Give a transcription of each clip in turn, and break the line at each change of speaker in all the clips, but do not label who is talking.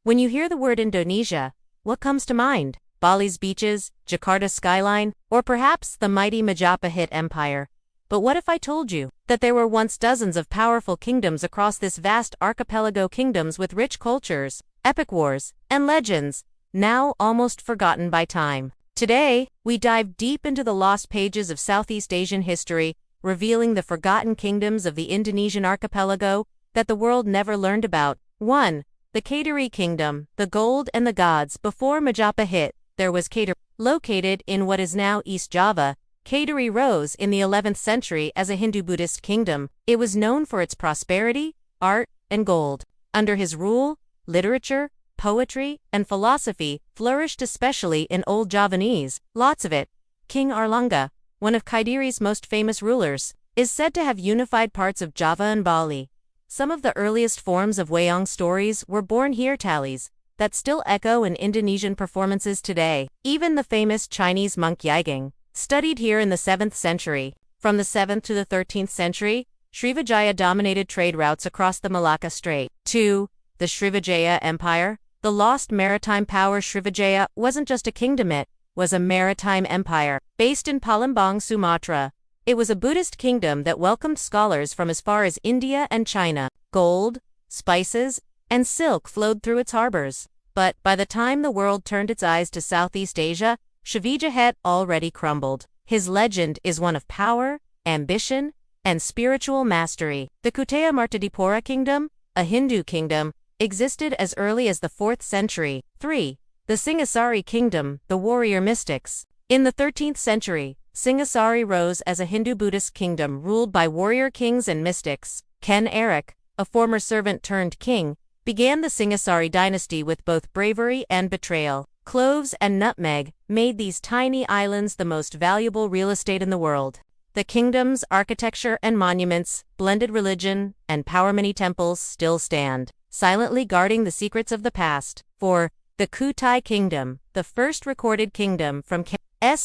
When you hear the word Indonesia, what comes to mind? Bali's beaches, Jakarta's skyline, or perhaps the mighty Majapahit Empire? But what if I told you that there were once dozens of powerful kingdoms across this vast archipelago, kingdoms with rich cultures, epic wars, and legends, now almost forgotten by time? Today, we dive deep into the lost pages of Southeast Asian history, revealing the forgotten kingdoms of the Indonesian archipelago that the world never learned about. 1. The Kediri Kingdom, the gold and the gods. Before Majapahit, there was Kediri. Located in what is now East Java, Kediri rose in the 11th century as a Hindu-Buddhist kingdom. It was known for its prosperity, art, and gold. Under his rule, literature, poetry, and philosophy flourished, especially in Old Javanese, lots of it. King Airlangga, one of Kediri's most famous rulers, is said to have unified parts of Java and Bali. Some of the earliest forms of wayang stories were born here, tales that still echo in Indonesian performances today. Even the famous Chinese monk Yigang studied here in the 7th century. From the 7th to the 13th century, Srivijaya dominated trade routes across the Malacca Strait. 2. The Srivijaya Empire. The lost maritime power Srivijaya wasn't just a kingdom, it was a maritime empire. Based in Palembang, Sumatra, it was a Buddhist kingdom that welcomed scholars from as far as India and China. Gold, spices, and silk flowed through its harbors. But by the time the world turned its eyes to Southeast Asia, Srivijaya had already crumbled. His legend is one of power, ambition, and spiritual mastery. The Kutai Martadipura Kingdom, a Hindu kingdom, existed as early as the 4th century. 3. The Singhasari Kingdom, the warrior mystics. In the 13th century, Singhasari rose as a Hindu-Buddhist kingdom ruled by warrior kings and mystics. Ken Arok, a former servant turned king, began the Singhasari dynasty with both bravery and betrayal. Cloves and nutmeg made these tiny islands the most valuable real estate in the world. The kingdom's architecture and monuments, blended religion and power. Many temples still stand, silently guarding the secrets of the past. 4. The Kutai Kingdom, the first recorded kingdom from Ken's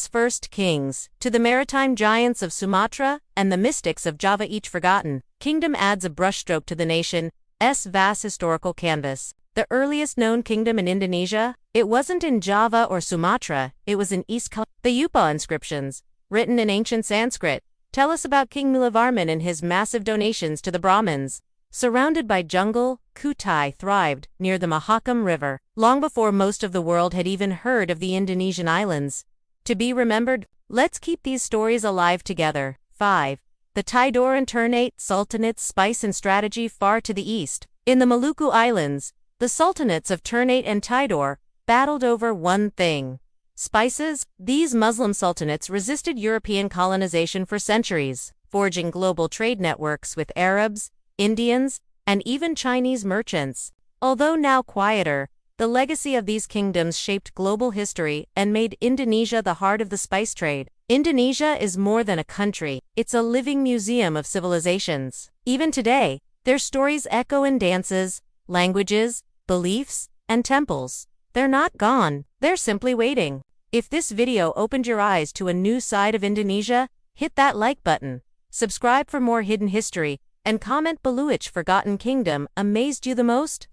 first kings to the maritime giants of Sumatra and the mystics of Java, each forgotten kingdom adds a brushstroke to the nation's vast historical canvas. The earliest known kingdom in Indonesia, it wasn't in Java or Sumatra, it was in East Kalimantan. The Yupa inscriptions, written in ancient Sanskrit, tell us about King Mulavarman and his massive donations to the Brahmins. Surrounded by jungle, Kutai thrived near the Mahakam River, long before most of the world had even heard of the Indonesian islands. To be remembered, let's keep these stories alive together. 5. The Tidore and Ternate Sultanates. Spice and strategy. Far to the east, in the Maluku Islands, the sultanates of Ternate and Tidore battled over one thing: spices. These Muslim sultanates resisted European colonization for centuries, forging global trade networks with Arabs, Indians, and even Chinese merchants. Although now quieter, the legacy of these kingdoms shaped global history and made Indonesia the heart of the spice trade. Indonesia is more than a country, it's a living museum of civilizations. Even today, their stories echo in dances, languages, beliefs, and temples. They're not gone, they're simply waiting. If this video opened your eyes to a new side of Indonesia, hit that like button, subscribe for more hidden history, and comment below which forgotten kingdom amazed you the most.